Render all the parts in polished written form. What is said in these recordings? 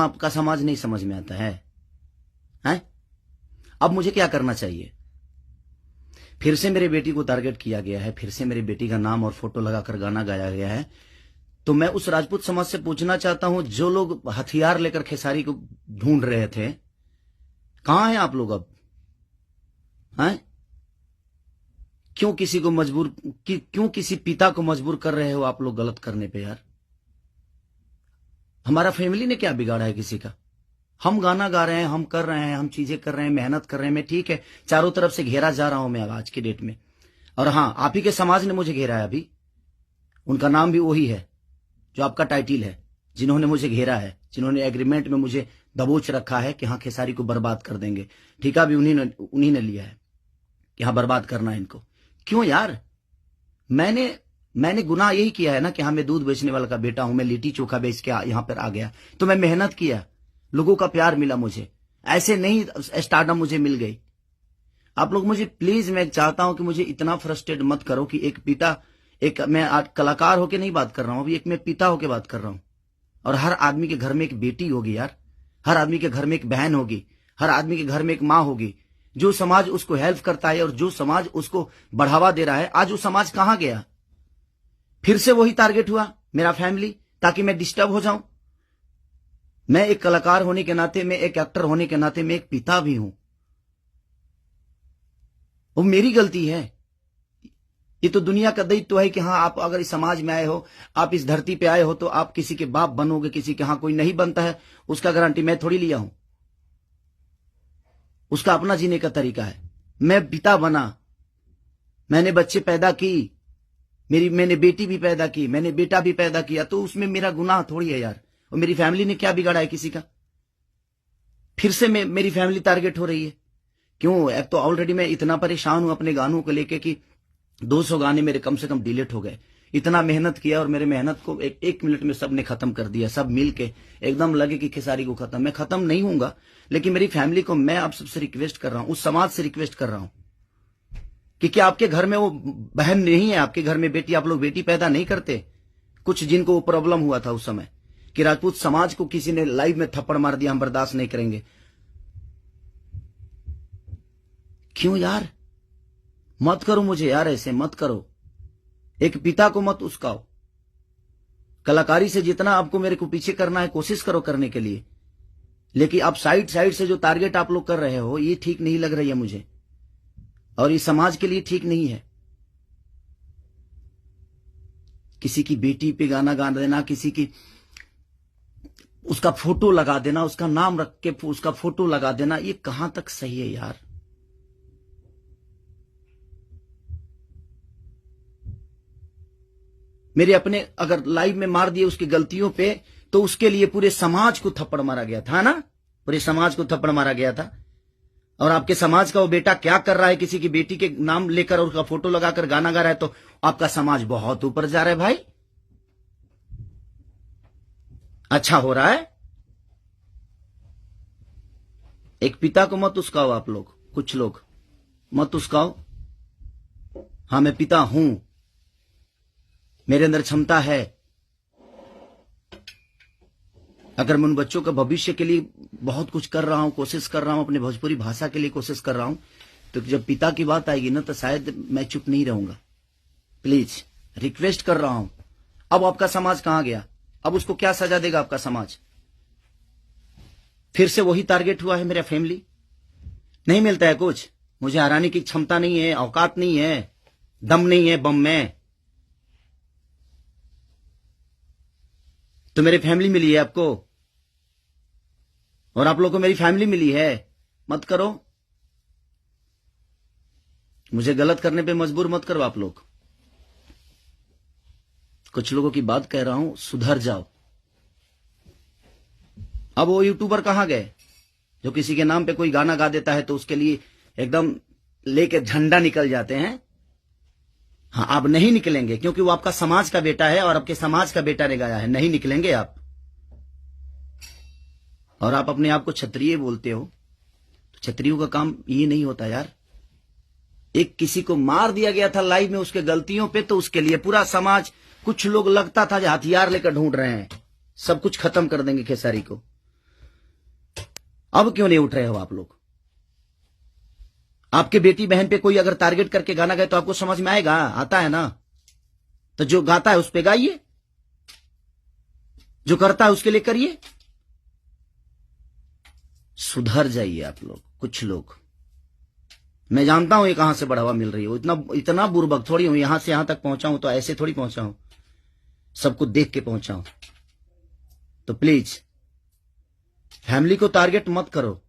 आपका समाज नहीं समझ में आता है, हैं? अब मुझे क्या करना चाहिए? फिर से मेरे बेटी को टारगेट किया गया है, फिर से मेरी बेटी का नाम और फोटो लगाकर गाना गाया गया है। तो मैं उस राजपूत समाज से पूछना चाहता हूं, जो लोग हथियार लेकर खेसारी को ढूंढ रहे थे, कहां हैं आप लोग अब? हैं? क्यों किसी पिता को मजबूर कर रहे हो आप लोग गलत करने पे यार? हमारा फैमिली ने क्या बिगाड़ा है किसी का? हम गाना गा रहे हैं, हम कर रहे हैं, हम चीजें कर रहे हैं, मेहनत कर रहे हैं। मैं ठीक है, चारों तरफ से घेरा जा रहा हूं मैं आज की डेट में। और हां, आप ही के समाज ने मुझे घेरा है अभी। उनका नाम भी वही है जो आपका टाइटिल है, जिन्होंने मुझे घेरा है, जिन्होंने एग्रीमेंट में मुझे दबोच रखा है कि हाँ खेसारी को बर्बाद कर देंगे। ठेका भी उन्हीं ने लिया है कि हाँ बर्बाद करना है इनको। क्यों यार? मैंने गुनाह यही किया है ना कि हाँ मैं दूध बेचने वाला का बेटा हूं, मैं लिट्टी चोखा बेच के यहां पर आ गया, तो मैं मेहनत किया, लोगों का प्यार मिला मुझे। ऐसे नहीं स्टारडम मुझे मिल गई। आप लोग मुझे प्लीज, मैं चाहता हूं कि मुझे इतना फ्रस्ट्रेट मत करो कि एक पिता, मैं आज कलाकार होके नहीं बात कर रहा हूं, अभी एक मैं पिता होके बात कर रहा हूं। और हर आदमी के घर में एक बेटी होगी यार, हर आदमी के घर में एक बहन होगी, हर आदमी के घर में एक माँ होगी। जो समाज उसको हेल्प करता है और जो समाज उसको बढ़ावा दे रहा है, आज वो समाज कहां गया? फिर से वही टारगेट हुआ, मेरा फैमिली, ताकि मैं डिस्टर्ब हो जाऊं। मैं एक कलाकार होने के नाते, मैं एक एक्टर होने के नाते, मैं एक पिता भी हूं। वो मेरी गलती है। ये तो दुनिया का दायित्व है कि हाँ आप अगर इस समाज में आए हो, आप इस धरती पे आए हो, तो आप किसी के बाप बनोगे, किसी के। हाँ कोई नहीं बनता है, उसका गारंटी मैं थोड़ी लिया हूं। उसका अपना जीने का तरीका है। मैं पिता बना, मैंने बच्चे पैदा की, मैंने बेटी भी पैदा की, मैंने बेटा भी पैदा किया, तो उसमें मेरा गुनाह थोड़ी है यार। और मेरी फैमिली ने क्या बिगाड़ा है किसी का? फिर से मेरी फैमिली टारगेट हो रही है। क्यों? एक तो ऑलरेडी मैं इतना परेशान हूं अपने गानों को लेके कि 200 गाने मेरे कम से कम डिलीट हो गए। इतना मेहनत किया और मेरे मेहनत को एक मिनट में सबने खत्म कर दिया। सब मिलके एकदम लगे कि खेसारी को खत्म। मैं खत्म नहीं होऊंगा, लेकिन मेरी फैमिली को मैं आप सबसे रिक्वेस्ट कर रहा हूं, उस समाज से रिक्वेस्ट कर रहा हूं कि क्या आपके घर में वो बहन नहीं है? आपके घर में बेटी, आप लोग बेटी पैदा नहीं करते? कुछ जिनको वो प्रॉब्लम हुआ था उस समय कि राजपूत समाज को किसी ने लाइव में थप्पड़ मार दिया, हम बर्दाश्त नहीं करेंगे। क्यों यार? मत करो मुझे यार, ऐसे मत करो। एक पिता को मत उस्काओ। कलाकारी से जितना आपको मेरे को पीछे करना है, कोशिश करो करने के लिए, लेकिन आप साइड से जो टारगेट आप लोग कर रहे हो, ये ठीक नहीं लग रही है मुझे, और ये समाज के लिए ठीक नहीं है। किसी की बेटी पे गाना गा देना, किसी की उसका फोटो लगा देना, उसका नाम रख के उसका फोटो लगा देना, ये कहां तक सही है यार? मेरे अपने अगर लाइव में मार दिए उसकी गलतियों पे, तो उसके लिए पूरे समाज को थप्पड़ मारा गया था ना, पूरे समाज को थप्पड़ मारा गया था। और आपके समाज का वो बेटा क्या कर रहा है? किसी की बेटी के नाम लेकर और उसका फोटो लगाकर गाना गा रहा है, तो आपका समाज बहुत ऊपर जा रहा है भाई। अच्छा हो रहा है। एक पिता को मत उस्काओ आप लोग, कुछ लोग मत उस्काओ। हाँ मैं पिता हूं, मेरे अंदर क्षमता है। अगर मैं उन बच्चों के भविष्य के लिए बहुत कुछ कर रहा हूं, कोशिश कर रहा हूं, अपने भोजपुरी भाषा के लिए कोशिश कर रहा हूं, तो जब पिता की बात आएगी ना, तो शायद मैं चुप नहीं रहूंगा। प्लीज रिक्वेस्ट कर रहा हूं। अब आपका समाज कहां गया? अब उसको क्या सजा देगा आपका समाज? फिर से वही टारगेट हुआ है मेरा फैमिली। नहीं मिलता है कुछ, मुझे हराने की क्षमता नहीं है, औकात नहीं है, दम नहीं है बम में। तो मेरी फैमिली मिली है आपको, और आप लोगों को मेरी फैमिली मिली है। मत करो मुझे, गलत करने पे मजबूर मत करो आप लोग। कुछ लोगों की बात कह रहा हूं, सुधर जाओ। अब वो यूट्यूबर कहां गए जो किसी के नाम पे कोई गाना गा देता है तो उसके लिए एकदम लेके झंडा निकल जाते हैं? हाँ आप नहीं निकलेंगे, क्योंकि वो आपका समाज का बेटा है और आपके समाज का बेटा ने गाया है। नहीं निकलेंगे आप। और आप अपने आप को क्षत्रिय बोलते हो, तो क्षत्रियों का काम ये नहीं होता यार। एक किसी को मार दिया गया था लाइव में उसके गलतियों पे, तो उसके लिए पूरा समाज, कुछ लोग लगता था जो हथियार लेकर ढूंढ रहे हैं, सब कुछ खत्म कर देंगे खेसारी को। अब क्यों नहीं उठ रहे हो आप लोग? आपके बेटी बहन पे कोई अगर टारगेट करके गाना गाए तो आपको समझ में आएगा? आता है ना? तो जो गाता है उस पे गाइए, जो करता है उसके लिए करिए। सुधर जाइए आप लोग, कुछ लोग। मैं जानता हूं ये कहां से बढ़ावा मिल रही है, इतना बुर्बक थोड़ी हूं। यहां से यहां तक पहुंचा हूं तो ऐसे थोड़ी पहुंचा हूं, सब कुछ देख के पहुंचा हूं। तो प्लीज फैमिली को टारगेट मत करो।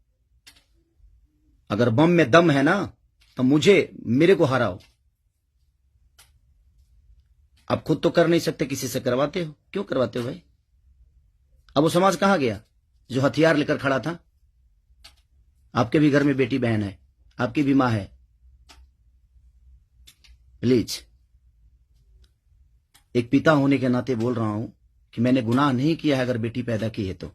अगर बम में दम है ना तो मेरे को हराओ। आप खुद तो कर नहीं सकते, किसी से करवाते हो। क्यों करवाते हो भाई? अब वो समाज कहां गया जो हथियार लेकर खड़ा था? आपके भी घर में बेटी बहन है, आपकी भी मां है। प्लीज, एक पिता होने के नाते बोल रहा हूं कि मैंने गुनाह नहीं किया है अगर बेटी पैदा की है तो,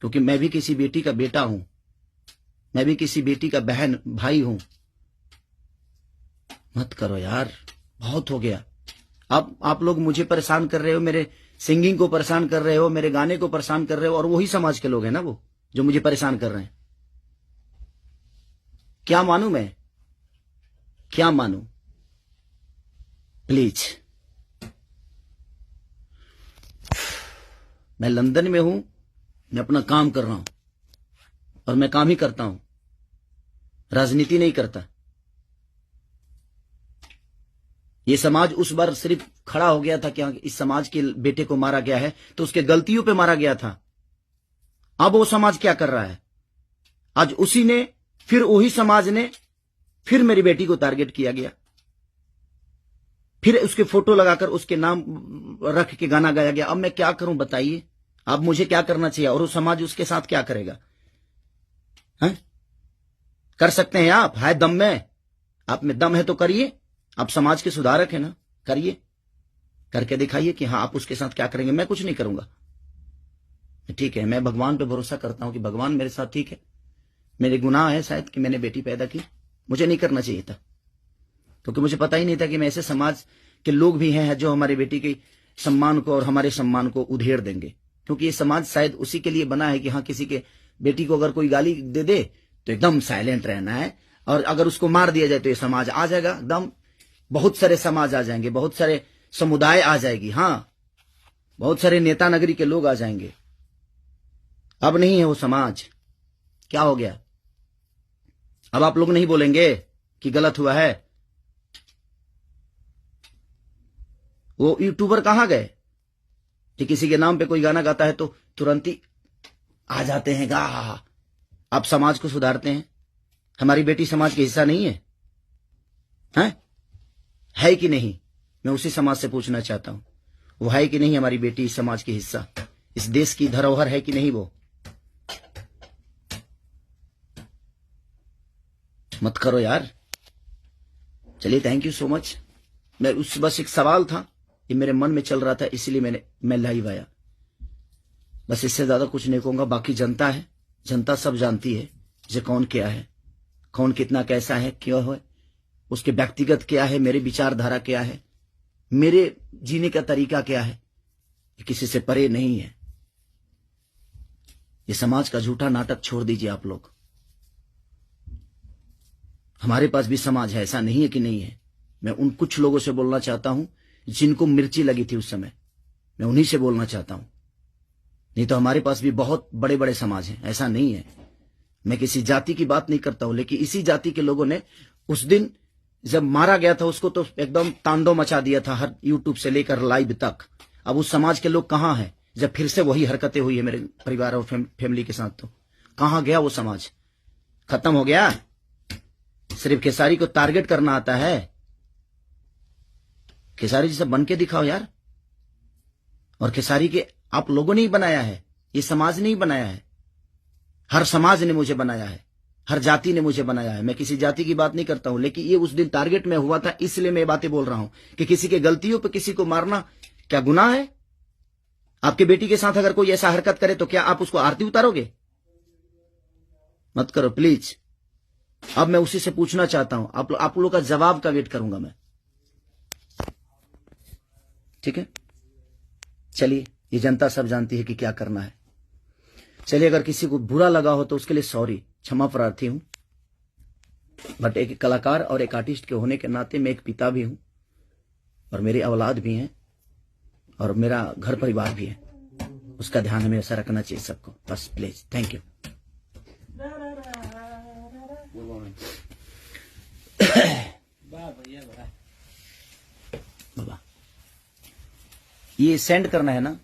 क्योंकि मैं भी किसी बेटी का बेटा हूं, मैं भी किसी बेटी का बहन भाई हूं। मत करो यार, बहुत हो गया। आप लोग मुझे परेशान कर रहे हो, मेरे सिंगिंग को परेशान कर रहे हो, मेरे गाने को परेशान कर रहे हो, और वही समाज के लोग हैं ना वो जो मुझे परेशान कर रहे हैं। क्या मानूं मैं? क्या मानूं? प्लीज, मैं लंदन में हूं, मैं अपना काम कर रहा हूं और मैं काम ही करता हूं, राजनीति नहीं करता। ये समाज उस बार सिर्फ खड़ा हो गया था कि इस समाज के बेटे को मारा गया है तो उसके गलतियों पे मारा गया था। अब वो समाज क्या कर रहा है? आज उसी ने, फिर वही समाज ने, फिर मेरी बेटी को टारगेट किया गया, फिर उसके फोटो लगाकर उसके नाम रख के गाना गाया गया। अब मैं क्या करूं बताइए? अब मुझे क्या करना चाहिए और वो समाज उसके साथ क्या करेगा? है? कर सकते हैं आप? है दम में? आप में दम है तो करिए। आप समाज के सुधारक है ना, करिए, करके दिखाइए कि हाँ आप उसके साथ क्या करेंगे। मैं कुछ नहीं करूंगा, ठीक है। मैं भगवान पे भरोसा करता हूं कि भगवान मेरे साथ ठीक है। मेरे गुनाह है शायद कि मैंने बेटी पैदा की, मुझे नहीं करना चाहिए था, क्योंकि मुझे पता ही नहीं था कि मैं ऐसे समाज के लोग भी हैं जो हमारी बेटी के सम्मान को और हमारे सम्मान को उधेड़ देंगे। क्योंकि ये समाज शायद उसी के लिए बना है कि हाँ किसी के बेटी को अगर कोई गाली दे दे तो एकदम साइलेंट रहना है, और अगर उसको मार दिया जाए तो ये समाज आ जाएगा एकदम। बहुत सारे समाज आ जाएंगे, बहुत सारे समुदाय आ जाएगी, हाँ बहुत सारे नेता नगरी के लोग आ जाएंगे। अब नहीं है वो समाज। क्या हो गया? अब आप लोग नहीं बोलेंगे कि गलत हुआ है? वो यूट्यूबर कहां गए कि किसी के नाम पे कोई गाना गाता है तो तुरंत ही आ जाते हैं गा। आप समाज को सुधारते हैं। हमारी बेटी समाज का हिस्सा नहीं है? है कि नहीं? मैं उसी समाज से पूछना चाहता हूं, वो है कि नहीं हमारी बेटी इस समाज की हिस्सा, इस देश की धरोहर है कि नहीं वो? मत करो यार। चलिए, थैंक यू सो मच। मैं बस एक सवाल था, ये मेरे मन में चल रहा था, इसीलिए मैं लाइव आया। बस इससे ज्यादा कुछ नहीं कहूंगा। बाकी जनता है, जनता सब जानती है जे कौन क्या है, कौन कितना कैसा है, क्यों है, उसके व्यक्तिगत क्या है, मेरी विचारधारा क्या है, मेरे जीने का तरीका क्या है, ये किसी से परे नहीं है। ये समाज का झूठा नाटक छोड़ दीजिए आप लोग। हमारे पास भी समाज है, ऐसा नहीं है कि नहीं है। मैं उन कुछ लोगों से बोलना चाहता हूं जिनको मिर्ची लगी थी उस समय, मैं उन्हीं से बोलना चाहता हूं। नहीं तो हमारे पास भी बहुत बड़े बड़े समाज हैं, ऐसा नहीं है। मैं किसी जाति की बात नहीं करता हूं, लेकिन इसी जाति के लोगों ने उस दिन जब मारा गया था उसको तो एकदम तांडव मचा दिया था, हर यूट्यूब से लेकर लाइव तक। अब उस समाज के लोग कहां हैं जब फिर से वही हरकतें हुई है मेरे परिवार और फैमिली के साथ? तो कहां गया वो समाज? खत्म हो गया? सिर्फ खेसारी को टारगेट करना आता है? खेसारी जैसा बन के दिखाओ यार। और खेसारी के आप लोगों ने ही बनाया है, ये समाज ने ही बनाया है। हर समाज ने मुझे बनाया है, हर जाति ने मुझे बनाया है। मैं किसी जाति की बात नहीं करता हूं, लेकिन ये उस दिन टारगेट में हुआ था, इसलिए मैं बातें बोल रहा हूं कि किसी के गलतियों पर किसी को मारना क्या गुनाह है? आपके बेटी के साथ अगर कोई ऐसा हरकत करे तो क्या आप उसको आरती उतारोगे? मत करो प्लीज। अब मैं उसी से पूछना चाहता हूं, आप लोगों का जवाब का वेट करूंगा मैं, ठीक है? चलिए, ये जनता सब जानती है कि क्या करना है। चलिए, अगर किसी को बुरा लगा हो तो उसके लिए सॉरी, क्षमा प्रार्थी हूं। बट एक कलाकार और एक आर्टिस्ट के होने के नाते मैं एक पिता भी हूं, और मेरी औलाद भी हैं, और मेरा घर परिवार भी है। उसका ध्यान हमेशा रखना चाहिए सबको। बस प्लीज, थैंक यू। बाबा, ये सेंड करना है ना।